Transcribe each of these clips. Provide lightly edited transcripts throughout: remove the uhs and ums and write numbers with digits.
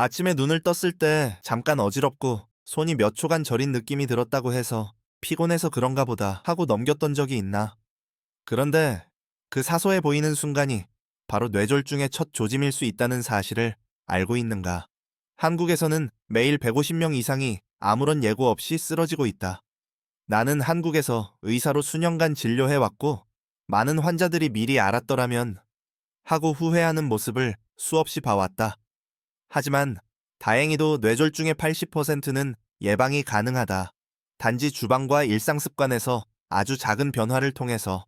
아침에 눈을 떴을 때 잠깐 어지럽고 손이 몇 초간 저린 느낌이 들었다고 해서 피곤해서 그런가 보다 하고 넘겼던 적이 있나. 그런데 그 사소해 보이는 순간이 바로 뇌졸중의 첫 조짐일 수 있다는 사실을 알고 있는가. 한국에서는 매일 150명 이상이 아무런 예고 없이 쓰러지고 있다. 나는 한국에서 의사로 수년간 진료해왔고 많은 환자들이 미리 알았더라면 하고 후회하는 모습을 수없이 봐왔다. 하지만 다행히도 뇌졸중의 80%는 예방이 가능하다. 단지 주방과 일상 습관에서 아주 작은 변화를 통해서.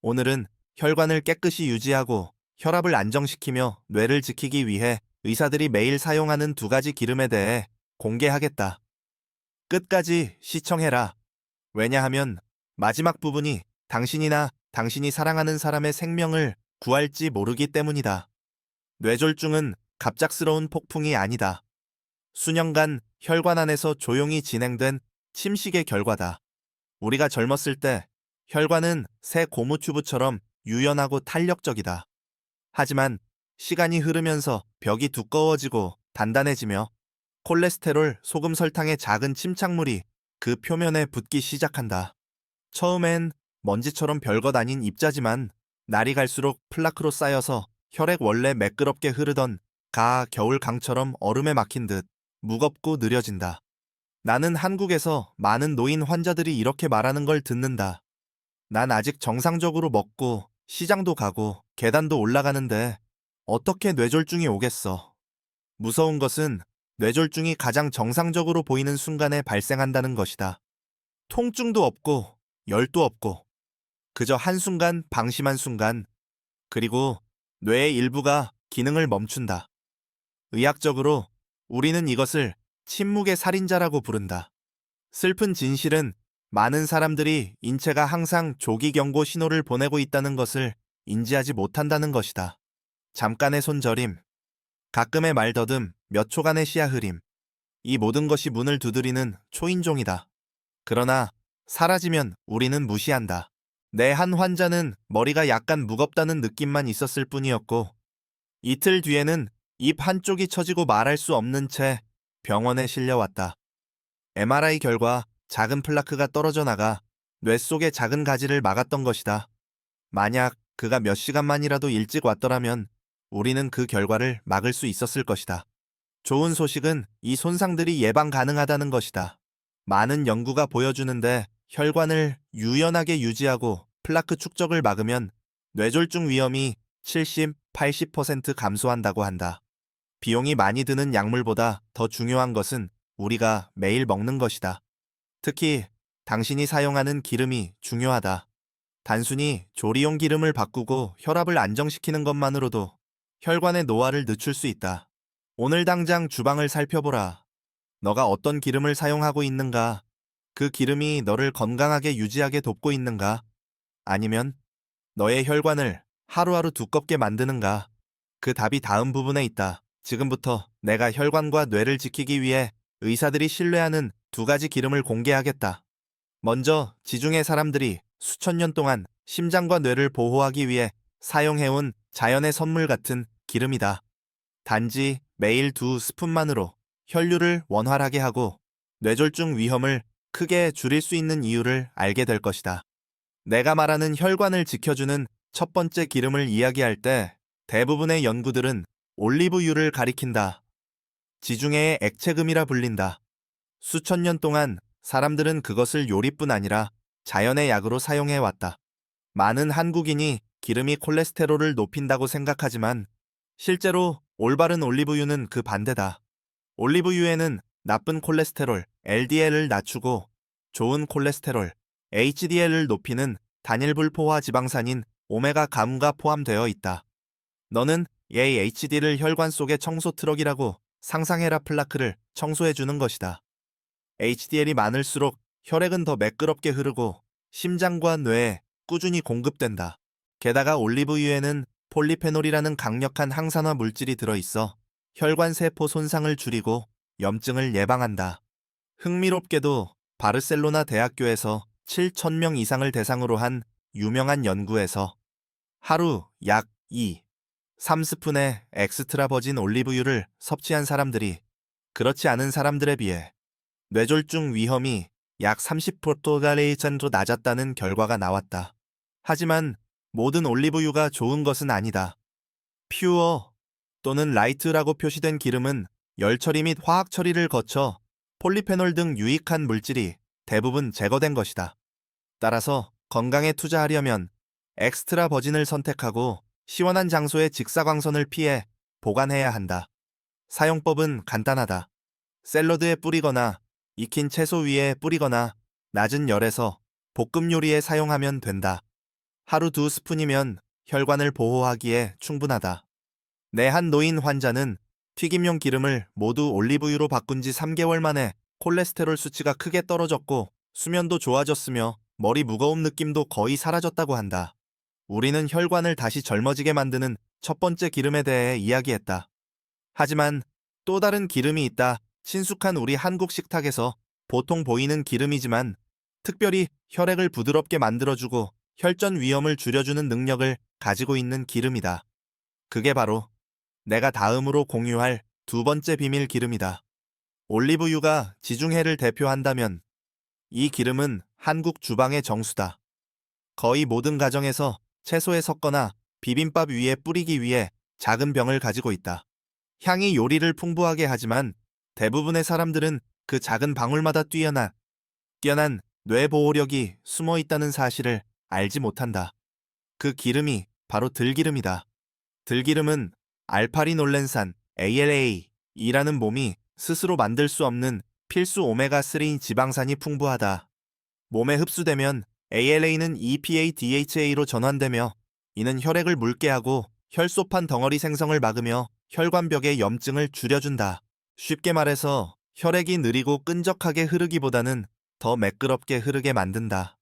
오늘은 혈관을 깨끗이 유지하고 혈압을 안정시키며 뇌를 지키기 위해 의사들이 매일 사용하는 두 가지 기름에 대해 공개하겠다. 끝까지 시청해라. 왜냐하면 마지막 부분이 당신이나 당신이 사랑하는 사람의 생명을 구할지 모르기 때문이다. 뇌졸중은 갑작스러운 폭풍이 아니다. 수년간 혈관 안에서 조용히 진행된 침식의 결과다. 우리가 젊었을 때 혈관은 새 고무 튜브처럼 유연하고 탄력적이다. 하지만 시간이 흐르면서 벽이 두꺼워지고 단단해지며 콜레스테롤, 소금, 설탕의 작은 침착물이 그 표면에 붙기 시작한다. 처음엔 먼지처럼 별것 아닌 입자지만 날이 갈수록 플라크로 쌓여서 혈액 원래 매끄럽게 흐르던 겨울 강처럼 얼음에 막힌 듯 무겁고 느려진다. 나는 한국에서 많은 노인 환자들이 이렇게 말하는 걸 듣는다. 난 아직 정상적으로 먹고 시장도 가고 계단도 올라가는데 어떻게 뇌졸중이 오겠어. 무서운 것은 뇌졸중이 가장 정상적으로 보이는 순간에 발생한다는 것이다. 통증도 없고 열도 없고 그저 한순간 방심한 순간, 그리고 뇌의 일부가 기능을 멈춘다. 의학적으로 우리는 이것을 침묵의 살인자라고 부른다. 슬픈 진실은 많은 사람들이 인체가 항상 조기 경고 신호를 보내고 있다는 것을 인지하지 못한다는 것이다. 잠깐의 손저림, 가끔의 말더듬, 몇 초간의 시야 흐림. 이 모든 것이 문을 두드리는 초인종이다. 그러나 사라지면 우리는 무시한다. 내 한 환자는 머리가 약간 무겁다는 느낌만 있었을 뿐이었고 이틀 뒤에는 입 한쪽이 처지고 말할 수 없는 채 병원에 실려왔다. MRI 결과 작은 플라크가 떨어져 나가 뇌 속의 작은 가지를 막았던 것이다. 만약 그가 몇 시간만이라도 일찍 왔더라면 우리는 그 결과를 막을 수 있었을 것이다. 좋은 소식은 이 손상들이 예방 가능하다는 것이다. 많은 연구가 보여주는데 혈관을 유연하게 유지하고 플라크 축적을 막으면 뇌졸중 위험이 70, 80% 감소한다고 한다. 비용이 많이 드는 약물보다 더 중요한 것은 우리가 매일 먹는 것이다. 특히 당신이 사용하는 기름이 중요하다. 단순히 조리용 기름을 바꾸고 혈압을 안정시키는 것만으로도 혈관의 노화를 늦출 수 있다. 오늘 당장 주방을 살펴보라. 너가 어떤 기름을 사용하고 있는가? 그 기름이 너를 건강하게 유지하게 돕고 있는가? 아니면 너의 혈관을 하루하루 두껍게 만드는가? 그 답이 다음 부분에 있다. 지금부터 내가 혈관과 뇌를 지키기 위해 의사들이 신뢰하는 두 가지 기름을 공개하겠다. 먼저 지중해 사람들이 수천 년 동안 심장과 뇌를 보호하기 위해 사용해온 자연의 선물 같은 기름이다. 단지 매일 2스푼만으로 혈류를 원활하게 하고 뇌졸중 위험을 크게 줄일 수 있는 이유를 알게 될 것이다. 내가 말하는 혈관을 지켜주는 첫 번째 기름을 이야기할 때 대부분의 연구들은 올리브유를 가리킨다. 지중해의 액체금이라 불린다. 수천 년 동안 사람들은 그것을 요리뿐 아니라 자연의 약으로 사용해왔다. 많은 한국인이 기름이 콜레스테롤을 높인다고 생각하지만 실제로 올바른 올리브유는 그 반대다. 올리브유에는 나쁜 콜레스테롤, LDL을 낮추고 좋은 콜레스테롤, HDL을 높이는 단일불포화 지방산인 오메가 가무가 포함되어 있다. 너는 AHD를 혈관 속의 청소 트럭이라고 상상해라. 플라크를 청소해주는 것이다. HDL이 많을수록 혈액은 더 매끄럽게 흐르고 심장과 뇌에 꾸준히 공급된다. 게다가 올리브유에는 폴리페놀이라는 강력한 항산화 물질이 들어있어 혈관 세포 손상을 줄이고 염증을 예방한다. 흥미롭게도 바르셀로나 대학교에서 7,000명 이상을 대상으로 한 유명한 연구에서 하루 약 2, 3스푼의 엑스트라 버진 올리브유를 섭취한 사람들이 그렇지 않은 사람들에 비해 뇌졸중 위험이 약 30% 정도 낮았다는 결과가 나왔다. 하지만 모든 올리브유가 좋은 것은 아니다. 퓨어 또는 라이트라고 표시된 기름은 열 처리 및 화학 처리를 거쳐 폴리페놀 등 유익한 물질이 대부분 제거된 것이다. 따라서 건강에 투자하려면 엑스트라 버진을 선택하고 시원한 장소의 직사광선을 피해 보관해야 한다. 사용법은 간단하다. 샐러드에 뿌리거나 익힌 채소 위에 뿌리거나 낮은 열에서 볶음 요리에 사용하면 된다. 하루 2스푼이면 혈관을 보호하기에 충분하다. 내 한 노인 환자는 튀김용 기름을 모두 올리브유로 바꾼 지 3개월 만에 콜레스테롤 수치가 크게 떨어졌고 수면도 좋아졌으며 머리 무거움 느낌도 거의 사라졌다고 한다. 우리는 혈관을 다시 젊어지게 만드는 첫 번째 기름에 대해 이야기했다. 하지만 또 다른 기름이 있다. 친숙한 우리 한국 식탁에서 보통 보이는 기름이지만 특별히 혈액을 부드럽게 만들어주고 혈전 위험을 줄여주는 능력을 가지고 있는 기름이다. 그게 바로 내가 다음으로 공유할 두 번째 비밀 기름이다. 올리브유가 지중해를 대표한다면 이 기름은 한국 주방의 정수다. 거의 모든 가정에서 채소에 섞거나 비빔밥 위에 뿌리기 위해 작은 병을 가지고 있다. 향이 요리를 풍부하게 하지만 대부분의 사람들은 그 작은 방울마다 뛰어난 뇌 보호력이 숨어 있다는 사실을 알지 못한다. 그 기름이 바로 들기름이다. 들기름은 알파리놀렌산 ALA이라는 몸이 스스로 만들 수 없는 필수 오메가3 지방산이 풍부하다. 몸에 흡수되면 ALA는 EPA DHA로 전환되며 이는 혈액을 묽게 하고 혈소판 덩어리 생성을 막으며 혈관벽의 염증을 줄여준다. 쉽게 말해서 혈액이 느리고 끈적하게 흐르기보다는 더 매끄럽게 흐르게 만든다.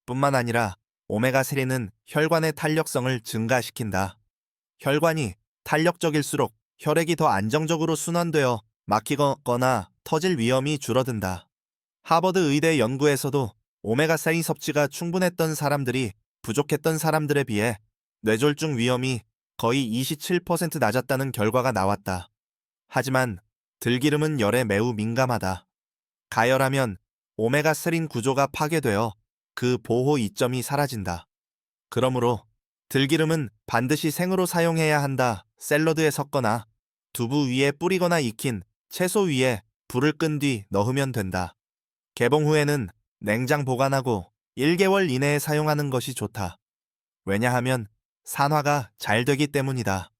뿐만 아니라 오메가3는 혈관의 탄력성을 증가시킨다. 혈관이 탄력적일수록 혈액이 더 안정적으로 순환되어 막히거나 터질 위험이 줄어든다. 하버드 의대 연구에서도 오메가3 섭취가 충분했던 사람들이 부족했던 사람들에 비해 뇌졸중 위험이 거의 27% 낮았다는 결과가 나왔다. 하지만 들기름은 열에 매우 민감하다. 가열하면 오메가3 구조가 파괴되어 그 보호 이점이 사라진다. 그러므로 들기름은 반드시 생으로 사용해야 한다. 샐러드에 섞거나 두부 위에 뿌리거나 익힌 채소 위에 불을 끈 뒤 넣으면 된다. 개봉 후에는 냉장 보관하고 1개월 이내에 사용하는 것이 좋다. 왜냐하면 산화가 잘 되기 때문이다.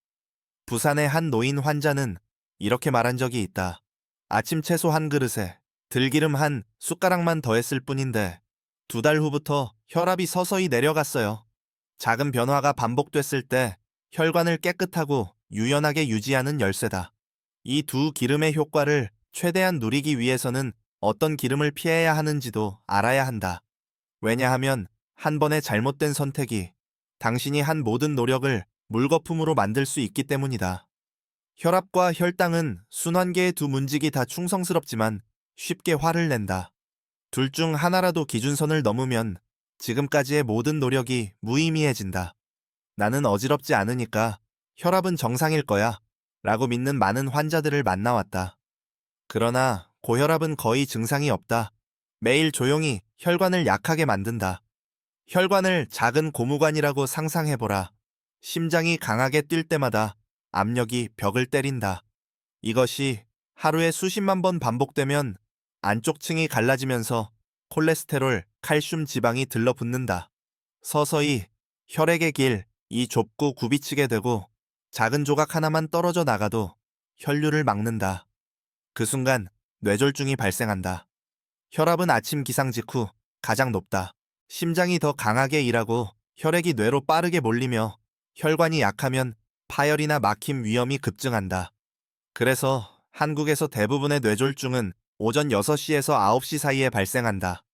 부산의 한 노인 환자는 이렇게 말한 적이 있다. 아침 채소 한 그릇에 들기름 한 숟가락만 더했을 뿐인데 2달 후부터 혈압이 서서히 내려갔어요. 작은 변화가 반복됐을 때 혈관을 깨끗하고 유연하게 유지하는 열쇠다. 이 두 기름의 효과를 최대한 누리기 위해서는 어떤 기름을 피해야 하는지도 알아야 한다. 왜냐하면 한 번의 잘못된 선택이 당신이 한 모든 노력을 물거품으로 만들 수 있기 때문이다. 혈압과 혈당은 순환계의 두 문직이 다 충성스럽지만 쉽게 화를 낸다. 둘 중 하나라도 기준선을 넘으면 지금까지의 모든 노력이 무의미해진다. 나는 어지럽지 않으니까 혈압은 정상일 거야 라고 믿는 많은 환자들을 만나왔다. 그러나 고혈압은 거의 증상이 없다. 매일 조용히 혈관을 약하게 만든다. 혈관을 작은 고무관이라고 상상해보라. 심장이 강하게 뛸 때마다 압력이 벽을 때린다. 이것이 하루에 수십만 번 반복되면 안쪽 층이 갈라지면서 콜레스테롤, 칼슘 지방이 들러붙는다. 서서히 혈액의 길이 좁고 굽이치게 되고 작은 조각 하나만 떨어져 나가도 혈류를 막는다. 그 순간 뇌졸중이 발생한다. 혈압은 아침 기상 직후 가장 높다. 심장이 더 강하게 일하고 혈액이 뇌로 빠르게 몰리며 혈관이 약하면 파열이나 막힘 위험이 급증한다. 그래서 한국에서 대부분의 뇌졸중은 오전 6시에서 9시 사이에 발생한다.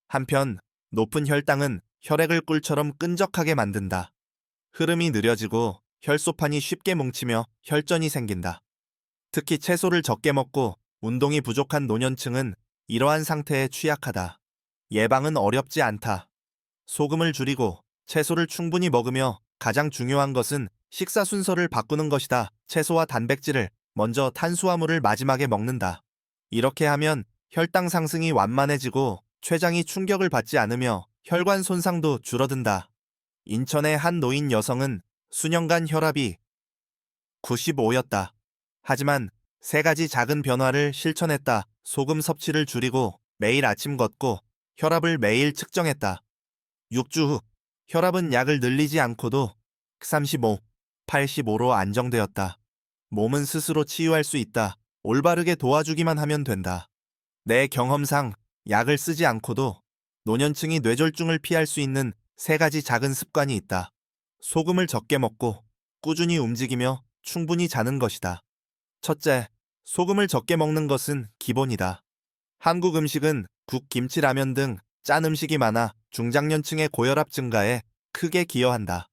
한편 높은 혈당은 혈액을 꿀처럼 끈적하게 만든다. 흐름이 느려지고 혈소판이 쉽게 뭉치며 혈전이 생긴다. 특히 채소를 적게 먹고 운동이 부족한 노년층은 이러한 상태에 취약하다. 예방은 어렵지 않다. 소금을 줄이고 채소를 충분히 먹으며 가장 중요한 것은 식사 순서를 바꾸는 것이다. 채소와 단백질을 먼저 탄수화물을 마지막에 먹는다. 이렇게 하면 혈당 상승이 완만해지고 췌장이 충격을 받지 않으며 혈관 손상도 줄어든다. 인천의 한 노인 여성은 수년간 혈압이 95였다. 하지만 세 가지 작은 변화를 실천했다. 소금 섭취를 줄이고 매일 아침 걷고 혈압을 매일 측정했다. 6주 후 혈압은 약을 늘리지 않고도 35, 85로 안정되었다. 몸은 스스로 치유할 수 있다. 올바르게 도와주기만 하면 된다. 내 경험상 약을 쓰지 않고도 노년층이 뇌졸중을 피할 수 있는 세 가지 작은 습관이 있다. 소금을 적게 먹고 꾸준히 움직이며 충분히 자는 것이다. 첫째, 소금을 적게 먹는 것은 기본이다. 한국 음식은 국, 김치, 라면 등 짠 음식이 많아 중장년층의 고혈압 증가에 크게 기여한다.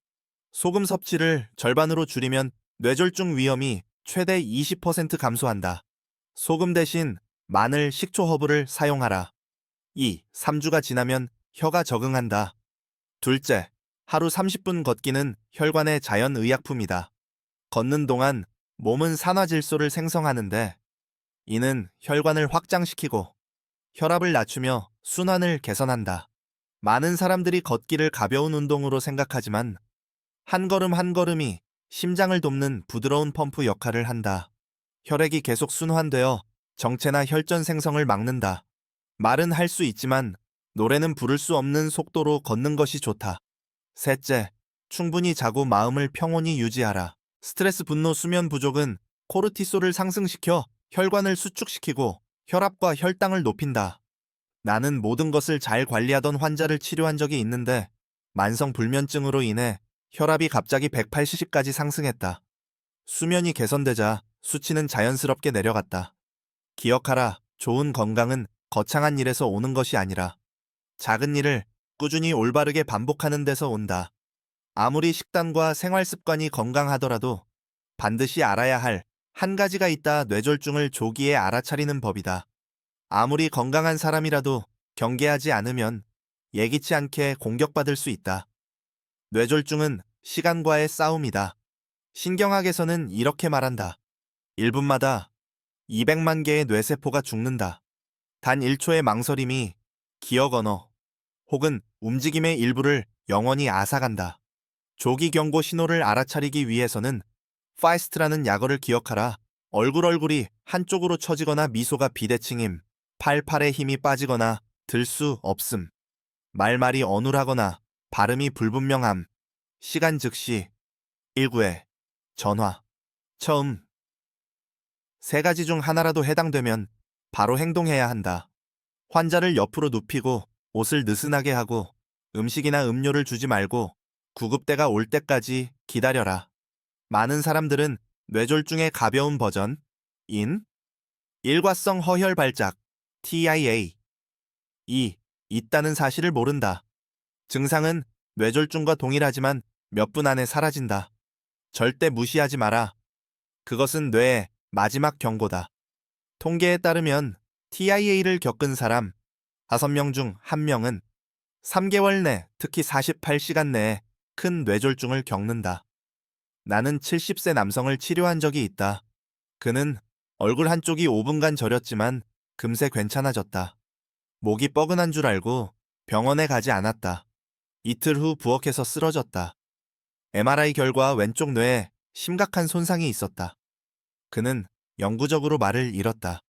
소금 섭취를 절반으로 줄이면 뇌졸중 위험이 최대 20% 감소한다. 소금 대신 마늘, 식초, 허브를 사용하라. 2. 3주가 지나면 혀가 적응한다. 둘째, 하루 30분 걷기는 혈관의 자연의약품이다. 걷는 동안 몸은 산화질소를 생성하는데 이는 혈관을 확장시키고 혈압을 낮추며 순환을 개선한다. 많은 사람들이 걷기를 가벼운 운동으로 생각하지만 한 걸음 한 걸음이 심장을 돕는 부드러운 펌프 역할을 한다. 혈액이 계속 순환되어 정체나 혈전 생성을 막는다. 말은 할 수 있지만 노래는 부를 수 없는 속도로 걷는 것이 좋다. 셋째, 충분히 자고 마음을 평온히 유지하라. 스트레스, 분노, 수면 부족은 코르티솔을 상승시켜 혈관을 수축시키고 혈압과 혈당을 높인다. 나는 모든 것을 잘 관리하던 환자를 치료한 적이 있는데 만성 불면증으로 인해 혈압이 갑자기 180까지 상승했다. 수면이 개선되자 수치는 자연스럽게 내려갔다. 기억하라, 좋은 건강은 거창한 일에서 오는 것이 아니라 작은 일을 꾸준히 올바르게 반복하는 데서 온다. 아무리 식단과 생활 습관이 건강하더라도 반드시 알아야 할 한 가지가 있다. 뇌졸중을 조기에 알아차리는 법이다. 아무리 건강한 사람이라도 경계하지 않으면 예기치 않게 공격받을 수 있다. 뇌졸중은 시간과의 싸움이다. 신경학에서는 이렇게 말한다. 1분마다 200만 개의 뇌세포가 죽는다. 단 1초의 망설임이 기억 언어 혹은 움직임의 일부를 영원히 앗아간다. 조기 경고 신호를 알아차리기 위해서는 파이스트라는 약어를 기억하라. 얼굴이 한쪽으로 처지거나 미소가 비대칭임, 팔팔에 힘이 빠지거나 들 수 없음, 말말이 어눌하거나 발음이 불분명함, 시간 즉시, 119에 전화, 처음. 세 가지 중 하나라도 해당되면 바로 행동해야 한다. 환자를 옆으로 눕히고 옷을 느슨하게 하고 음식이나 음료를 주지 말고 구급대가 올 때까지 기다려라. 많은 사람들은 뇌졸중의 가벼운 버전, 일과성 허혈 발작, TIA, 있다는 사실을 모른다. 증상은 뇌졸중과 동일하지만 몇 분 안에 사라진다. 절대 무시하지 마라. 그것은 뇌의 마지막 경고다. 통계에 따르면 TIA를 겪은 사람 5명 중 1명은 3개월 내, 특히 48시간 내에 큰 뇌졸중을 겪는다. 나는 70세 남성을 치료한 적이 있다. 그는 얼굴 한쪽이 5분간 저렸지만 금세 괜찮아졌다. 목이 뻐근한 줄 알고 병원에 가지 않았다. 이틀 후 부엌에서 쓰러졌다. MRI 결과 왼쪽 뇌에 심각한 손상이 있었다. 그는 영구적으로 말을 잃었다.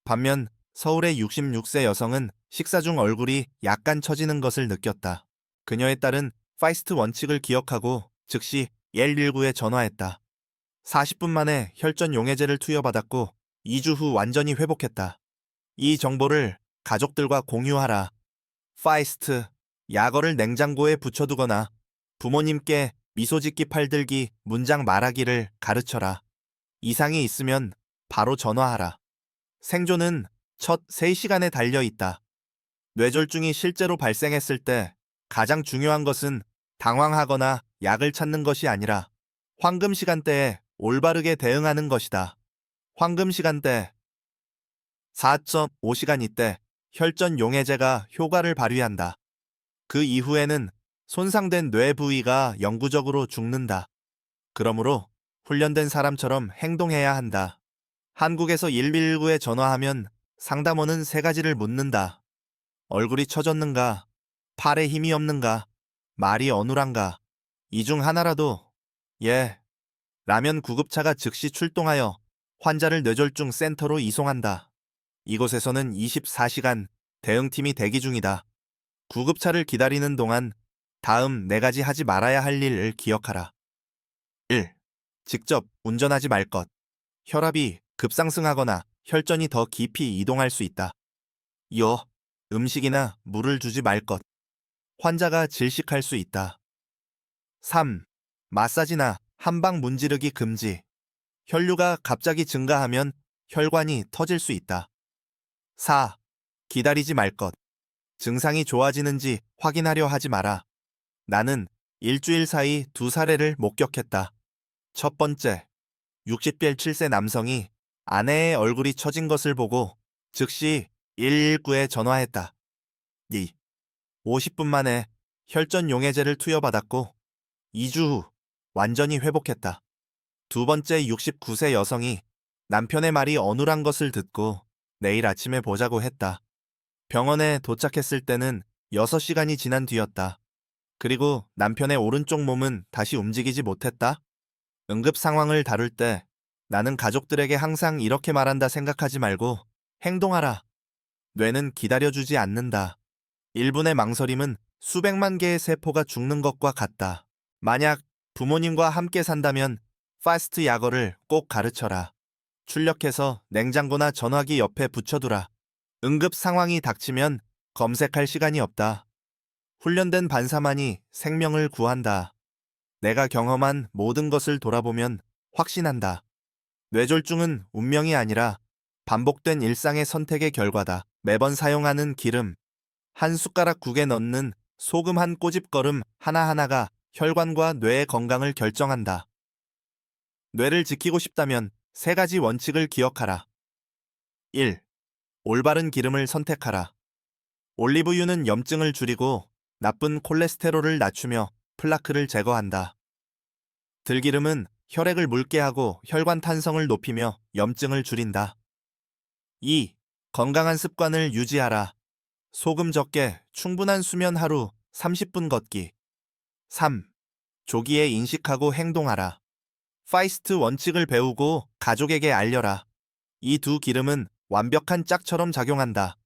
반면 서울의 66세 여성은 식사 중 얼굴이 약간 처지는 것을 느꼈다. 그녀의 딸은 파이스트 원칙을 기억하고 즉시 119에 전화했다. 40분 만에 혈전 용해제를 투여받았고 2주 후 완전히 회복했다. 이 정보를 가족들과 공유하라. 파이스트, 약어를 냉장고에 붙여두거나 부모님께 미소짓기, 팔들기, 문장 말하기를 가르쳐라. 이상이 있으면 바로 전화하라. 생존은 첫 3시간에 달려 있다. 뇌졸중이 실제로 발생했을 때 가장 중요한 것은 당황하거나 약을 찾는 것이 아니라 황금 시간대에 올바르게 대응하는 것이다. 황금 시간대 4.5시간 이때 혈전 용해제가 효과를 발휘한다. 그 이후에는 손상된 뇌 부위가 영구적으로 죽는다. 그러므로 훈련된 사람처럼 행동해야 한다. 한국에서 119에 전화하면 상담원은 세 가지를 묻는다. 얼굴이 처졌는가? 팔에 힘이 없는가? 말이 어눌한가? 이 중 하나라도 예, 라면 구급차가 즉시 출동하여 환자를 뇌졸중 센터로 이송한다. 이곳에서는 24시간 대응팀이 대기 중이다. 구급차를 기다리는 동안 다음 네 가지 하지 말아야 할 일을 기억하라. 1. 직접 운전하지 말 것. 혈압이 급상승하거나 혈전이 더 깊이 이동할 수 있다. 2. 음식이나 물을 주지 말 것. 환자가 질식할 수 있다. 3. 마사지나 한방 문지르기 금지. 혈류가 갑자기 증가하면 혈관이 터질 수 있다. 4. 기다리지 말 것. 증상이 좋아지는지 확인하려 하지 마라. 나는 일주일 사이 두 사례를 목격했다. 첫 번째, 67세 남성이 아내의 얼굴이 처진 것을 보고 즉시 119에 전화했다. 2. 50분 만에 혈전 용해제를 투여받았고 2주 후 완전히 회복했다. 두 번째 69세 여성이 남편의 말이 어눌한 것을 듣고 내일 아침에 보자고 했다. 병원에 도착했을 때는 6시간이 지난 뒤였다. 그리고 남편의 오른쪽 몸은 다시 움직이지 못했다. 응급 상황을 다룰 때 나는 가족들에게 항상 이렇게 말한다. 생각하지 말고 행동하라. 뇌는 기다려주지 않는다. 1분의 망설임은 수백만 개의 세포가 죽는 것과 같다. 만약 부모님과 함께 산다면 파스트 약어를 꼭 가르쳐라. 출력해서 냉장고나 전화기 옆에 붙여두라. 응급 상황이 닥치면 검색할 시간이 없다. 훈련된 반사만이 생명을 구한다. 내가 경험한 모든 것을 돌아보면 확신한다. 뇌졸중은 운명이 아니라 반복된 일상의 선택의 결과다. 매번 사용하는 기름, 한 숟가락 국에 넣는 소금 한 꼬집걸음 하나하나가 혈관과 뇌의 건강을 결정한다. 뇌를 지키고 싶다면 세 가지 원칙을 기억하라. 1. 올바른 기름을 선택하라. 올리브유는 염증을 줄이고 나쁜 콜레스테롤을 낮추며 플라크를 제거한다. 들기름은 혈액을 묽게 하고 혈관 탄성을 높이며 염증을 줄인다. 2. 건강한 습관을 유지하라. 소금 적게 충분한 수면 하루 30분 걷기. 3. 조기에 인식하고 행동하라. 파이스트 원칙을 배우고 가족에게 알려라. 이 두 기름은 완벽한 짝처럼 작용한다.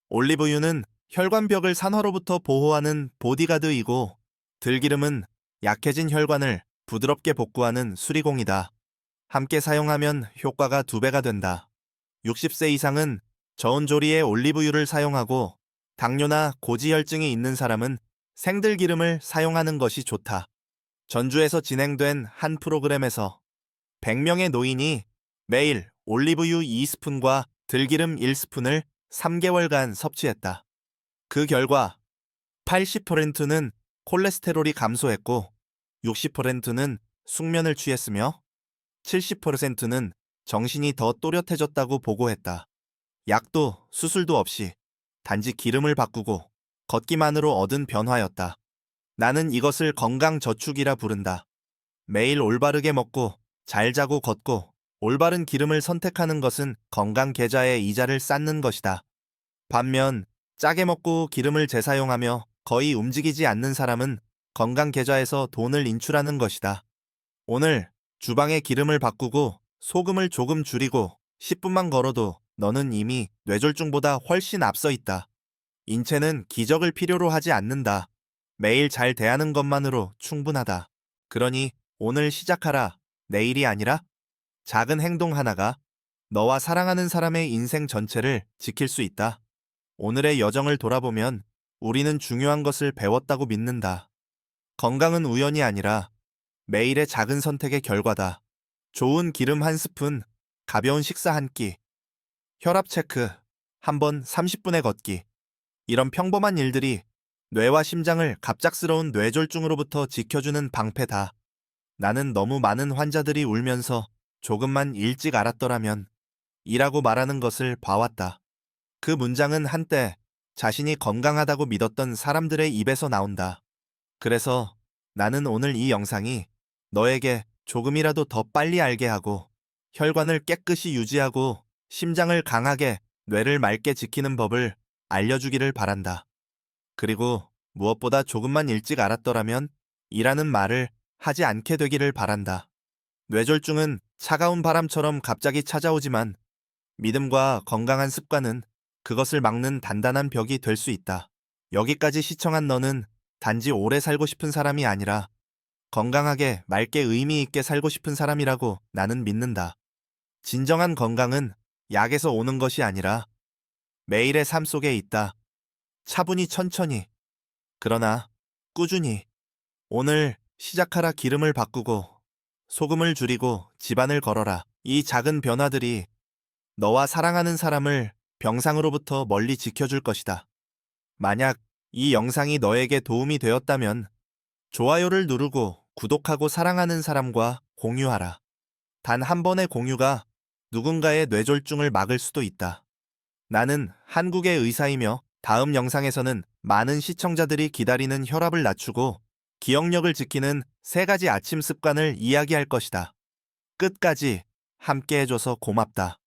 올리브유는 혈관벽을 산화로부터 보호하는 보디가드이고 들기름은 약해진 혈관을 부드럽게 복구하는 수리공이다. 함께 사용하면 효과가 2배가 된다. 60세 이상은 저온 조리에 올리브유를 사용하고 당뇨나 고지혈증이 있는 사람은 생들기름을 사용하는 것이 좋다. 전주에서 진행된 한 프로그램에서 100명의 노인이 매일 올리브유 2스푼과 들기름 1스푼을 3개월간 섭취했다. 그 결과 80%는 콜레스테롤이 감소했고 60%는 숙면을 취했으며 70%는 정신이 더 또렷해졌다고 보고했다. 약도 수술도 없이 단지 기름을 바꾸고 걷기만으로 얻은 변화였다. 나는 이것을 건강 저축이라 부른다. 매일 올바르게 먹고 잘 자고 걷고 올바른 기름을 선택하는 것은 건강 계좌에 이자를 쌓는 것이다. 반면 짜게 먹고 기름을 재사용하며 거의 움직이지 않는 사람은 건강 계좌에서 돈을 인출하는 것이다. 오늘 주방의 기름을 바꾸고 소금을 조금 줄이고 10분만 걸어도 너는 이미 뇌졸중보다 훨씬 앞서 있다. 인체는 기적을 필요로 하지 않는다. 매일 잘 대하는 것만으로 충분하다. 그러니 오늘 시작하라. 내일이 아니라 작은 행동 하나가 너와 사랑하는 사람의 인생 전체를 지킬 수 있다. 오늘의 여정을 돌아보면 우리는 중요한 것을 배웠다고 믿는다. 건강은 우연이 아니라 매일의 작은 선택의 결과다. 좋은 기름 한 스푼, 가벼운 식사 한 끼, 혈압 체크, 한 번 30분의 걷기. 이런 평범한 일들이 뇌와 심장을 갑작스러운 뇌졸중으로부터 지켜주는 방패다. 나는 너무 많은 환자들이 울면서 조금만 일찍 알았더라면 이라고 말하는 것을 봐왔다. 그 문장은 한때 자신이 건강하다고 믿었던 사람들의 입에서 나온다. 그래서 나는 오늘 이 영상이 너에게 조금이라도 더 빨리 알게 하고 혈관을 깨끗이 유지하고 심장을 강하게 뇌를 맑게 지키는 법을 알려주기를 바란다. 그리고 무엇보다 조금만 일찍 알았더라면 이라는 말을 하지 않게 되기를 바란다. 뇌졸중은 차가운 바람처럼 갑자기 찾아오지만 믿음과 건강한 습관은 그것을 막는 단단한 벽이 될 수 있다. 여기까지 시청한 너는 단지 오래 살고 싶은 사람이 아니라 건강하게 맑게 의미 있게 살고 싶은 사람이라고 나는 믿는다. 진정한 건강은 약에서 오는 것이 아니라 매일의 삶 속에 있다. 차분히 천천히, 그러나 꾸준히. 오늘 시작하라. 기름을 바꾸고 소금을 줄이고 집안을 걸어라. 이 작은 변화들이 너와 사랑하는 사람을 병상으로부터 멀리 지켜줄 것이다. 만약 이 영상이 너에게 도움이 되었다면 좋아요를 누르고 구독하고 사랑하는 사람과 공유하라. 단 한 번의 공유가 누군가의 뇌졸중을 막을 수도 있다. 나는 한국의 의사이며 다음 영상에서는 많은 시청자들이 기다리는 혈압을 낮추고 기억력을 지키는 3가지 아침 습관을 이야기할 것이다. 끝까지 함께 해줘서 고맙다.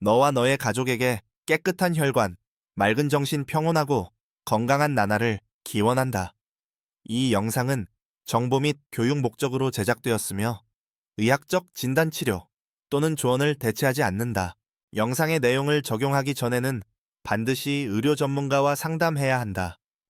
너와 너의 가족에게 깨끗한 혈관, 맑은 정신, 평온하고 건강한 나날을 기원한다. 이 영상은 정보 및 교육 목적으로 제작되었으며 의학적 진단 치료 또는 조언을 대체하지 않는다. 영상의 내용을 적용하기 전에는 반드시 의료 전문가와 상담해야 한다.